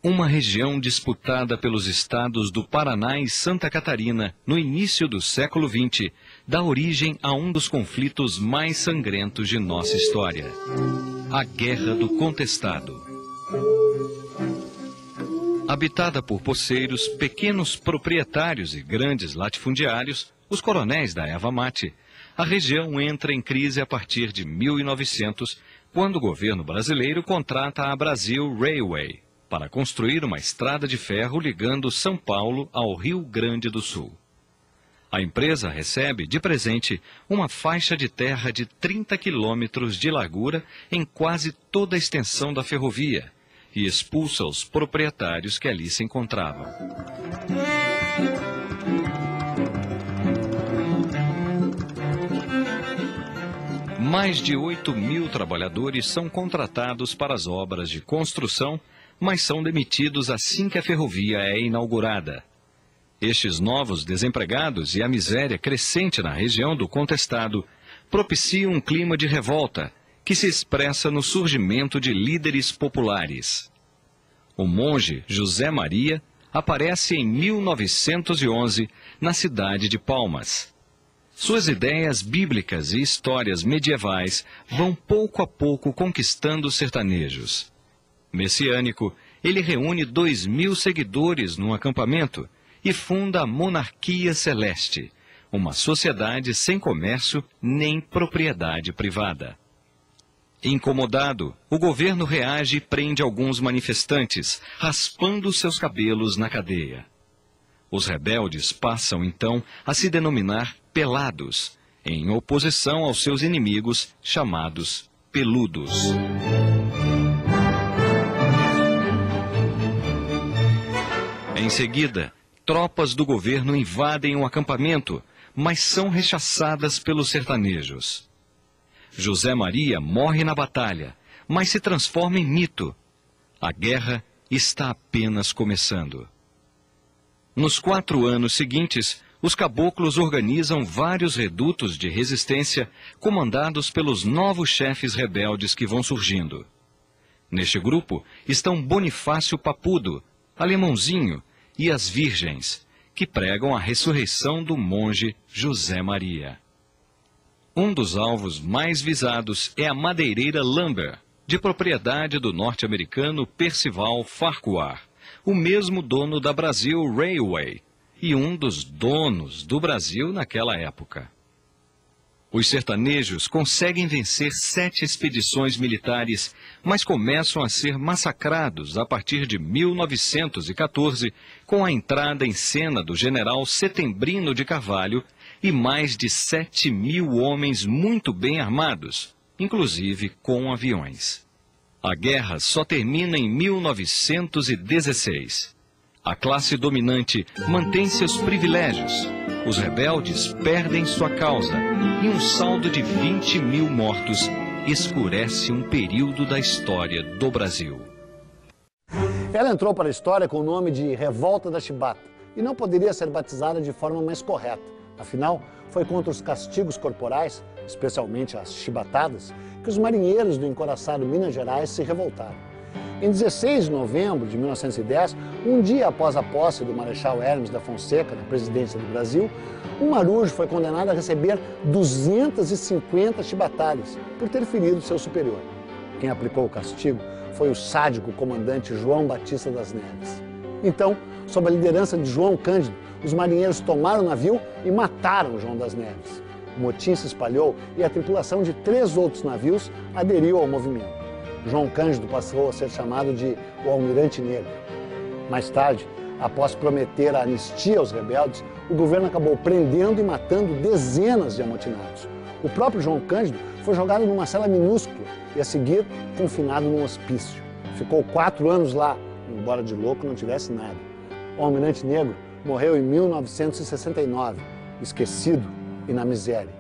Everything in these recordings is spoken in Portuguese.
Uma região disputada pelos estados do Paraná e Santa Catarina no início do século XX dá origem a um dos conflitos mais sangrentos de nossa história: a Guerra do Contestado. Habitada por poceiros, pequenos proprietários e grandes latifundiários, os coronéis da erva mate, a região entra em crise a partir de 1900, quando o governo brasileiro contrata a Brasil Railway para construir uma estrada de ferro ligando São Paulo ao Rio Grande do Sul. A empresa recebe de presente uma faixa de terra de 30 quilômetros de largura em quase toda a extensão da ferrovia e expulsa os proprietários que ali se encontravam. Mais de 8.000 trabalhadores são contratados para as obras de construção, mas são demitidos assim que a ferrovia é inaugurada. Estes novos desempregados e a miséria crescente na região do Contestado propiciam um clima de revolta que se expressa no surgimento de líderes populares. O monge José Maria aparece em 1911 na cidade de Palmas. Suas ideias bíblicas e histórias medievais vão pouco a pouco conquistando os sertanejos. Messiânico, ele reúne 2.000 seguidores num acampamento e funda a Monarquia Celeste, uma sociedade sem comércio nem propriedade privada. Incomodado, o governo reage e prende alguns manifestantes, raspando seus cabelos na cadeia. Os rebeldes passam, então, a se denominar pelados, em oposição aos seus inimigos chamados peludos. Em seguida, tropas do governo invadem o acampamento, mas são rechaçadas pelos sertanejos. José Maria morre na batalha, mas se transforma em mito. A guerra está apenas começando. Nos 4 anos seguintes, os caboclos organizam vários redutos de resistência comandados pelos novos chefes rebeldes que vão surgindo. Neste grupo estão Bonifácio Papudo, Alemãozinho e as Virgens, que pregam a ressurreição do monge José Maria. Um dos alvos mais visados é a madeireira Lumber, de propriedade do norte-americano Percival Farquhar, o mesmo dono da Brasil Railway e um dos donos do Brasil naquela época. Os sertanejos conseguem vencer 7 expedições militares, mas começam a ser massacrados a partir de 1914, com a entrada em cena do general Setembrino de Carvalho e mais de 7.000 homens muito bem armados, inclusive com aviões. A guerra só termina em 1916. A classe dominante mantém seus privilégios. Os rebeldes perdem sua causa e um saldo de 20.000 mortos escurece um período da história do Brasil. Ela entrou para a história com o nome de Revolta da Chibata e não poderia ser batizada de forma mais correta. Afinal, foi contra os castigos corporais, especialmente as chibatadas, que os marinheiros do encouraçado Minas Gerais se revoltaram. Em 16 de novembro de 1910, um dia após a posse do Marechal Hermes da Fonseca na presidência do Brasil, um marujo foi condenado a receber 250 chibatadas por ter ferido seu superior. Quem aplicou o castigo foi o sádico comandante João Batista das Neves. Então, sob a liderança de João Cândido, os marinheiros tomaram o navio e mataram João das Neves. O motim se espalhou e a tripulação de 3 outros navios aderiu ao movimento. João Cândido passou a ser chamado de o Almirante Negro. Mais tarde, após prometer a anistia aos rebeldes, o governo acabou prendendo e matando dezenas de amotinados. O próprio João Cândido foi jogado numa cela minúscula e, a seguir, confinado num hospício. Ficou 4 anos lá, embora de louco não tivesse nada. O Almirante Negro morreu em 1969, esquecido e na miséria.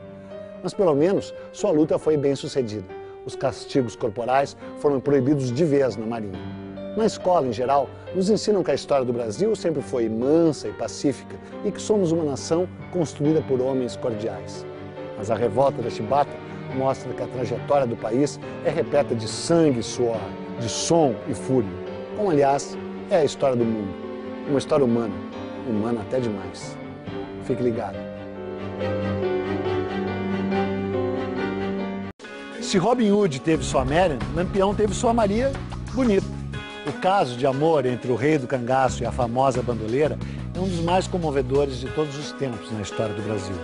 Mas, pelo menos, sua luta foi bem sucedida. Os castigos corporais foram proibidos de vez na Marinha. Na escola, em geral, nos ensinam que a história do Brasil sempre foi mansa e pacífica e que somos uma nação construída por homens cordiais. Mas a revolta da Chibata mostra que a trajetória do país é repleta de sangue e suor, de som e fúria, como, aliás, é a história do mundo. Uma história humana, humana até demais. Fique ligado. Se Robin Hood teve sua Marian, Lampião teve sua Maria Bonita. O caso de amor entre o rei do cangaço e a famosa bandoleira é um dos mais comovedores de todos os tempos na história do Brasil.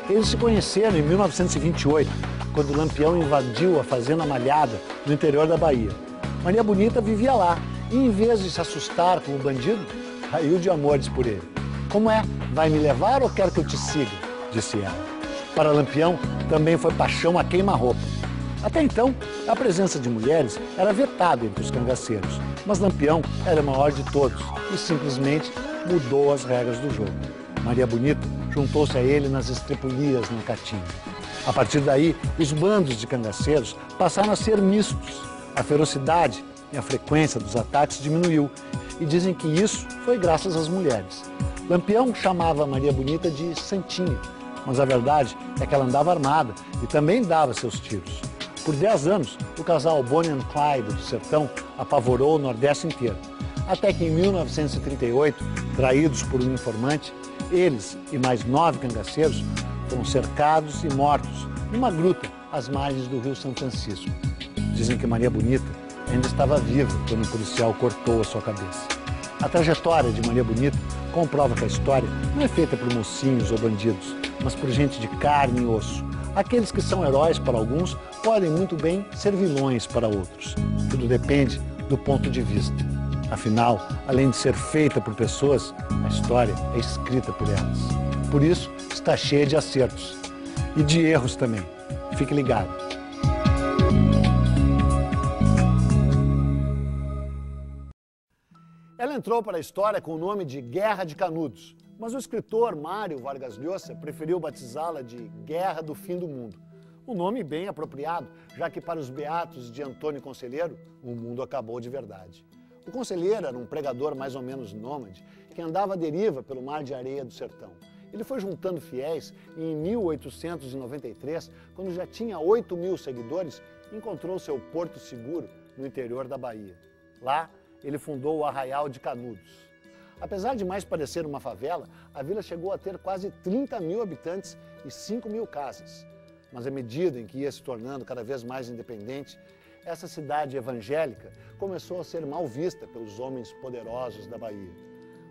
Eles se conheceram em 1928, quando Lampião invadiu a Fazenda Malhada, no interior da Bahia. Maria Bonita vivia lá e, em vez de se assustar com o bandido, caiu de amores por ele. Como é? Vai me levar ou quer que eu te siga? Disse ela. Para Lampião, também foi paixão a queima-roupa. Até então, a presença de mulheres era vetada entre os cangaceiros, mas Lampião era o maior de todos e simplesmente mudou as regras do jogo. Maria Bonita juntou-se a ele nas estripulias na Caatinga. A partir daí, os bandos de cangaceiros passaram a ser mistos. A ferocidade e a frequência dos ataques diminuiu e dizem que isso foi graças às mulheres. Lampião chamava Maria Bonita de Santinha, mas a verdade é que ela andava armada e também dava seus tiros. Por 10 anos, o casal Bonnie and Clyde do sertão apavorou o Nordeste inteiro. Até que em 1938, traídos por um informante, eles e mais 9 cangaceiros foram cercados e mortos numa gruta às margens do Rio São Francisco. Dizem que Maria Bonita ainda estava viva quando um policial cortou a sua cabeça. A trajetória de Maria Bonita comprova que a história não é feita por mocinhos ou bandidos, mas por gente de carne e osso. Aqueles que são heróis para alguns podem muito bem ser vilões para outros. Tudo depende do ponto de vista. Afinal, além de ser feita por pessoas, a história é escrita por elas. Por isso, está cheia de acertos e de erros também. Fique ligado. Ela entrou para a história com o nome de Guerra de Canudos, mas o escritor Mário Vargas Llosa preferiu batizá-la de Guerra do Fim do Mundo. Um nome bem apropriado, já que para os beatos de Antônio Conselheiro, o mundo acabou de verdade. O Conselheiro era um pregador mais ou menos nômade, que andava à deriva pelo mar de areia do sertão. Ele foi juntando fiéis e em 1893, quando já tinha 8.000 seguidores, encontrou seu porto seguro no interior da Bahia. Lá, ele fundou o Arraial de Canudos. Apesar de mais parecer uma favela, a vila chegou a ter quase 30.000 habitantes e 5.000 casas. Mas à medida em que ia se tornando cada vez mais independente, essa cidade evangélica começou a ser mal vista pelos homens poderosos da Bahia.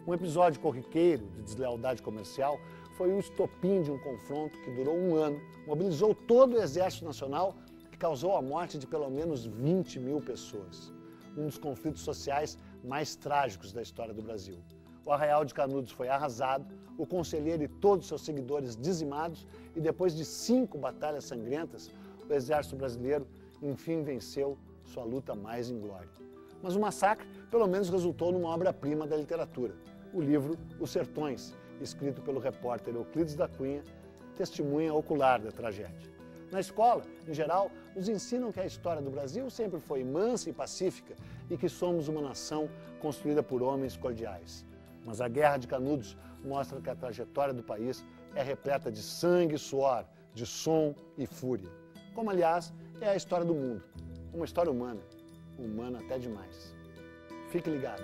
Um episódio corriqueiro de deslealdade comercial foi o estopim de um confronto que durou um ano, mobilizou todo o Exército Nacional e causou a morte de pelo menos 20.000 pessoas. Um dos conflitos sociais mais trágicos da história do Brasil. O Arraial de Canudos foi arrasado, o conselheiro e todos seus seguidores dizimados e depois de 5 batalhas sangrentas, o Exército Brasileiro enfim venceu sua luta mais inglória. Mas o massacre pelo menos resultou numa obra-prima da literatura, o livro Os Sertões, escrito pelo repórter Euclides da Cunha, testemunha ocular da tragédia. Na escola, em geral, nos ensinam que a história do Brasil sempre foi mansa e pacífica e que somos uma nação construída por homens cordiais. Mas a Guerra de Canudos mostra que a trajetória do país é repleta de sangue e suor, de som e fúria. Como, aliás, é a história do mundo. Uma história humana, humana até demais. Fique ligado.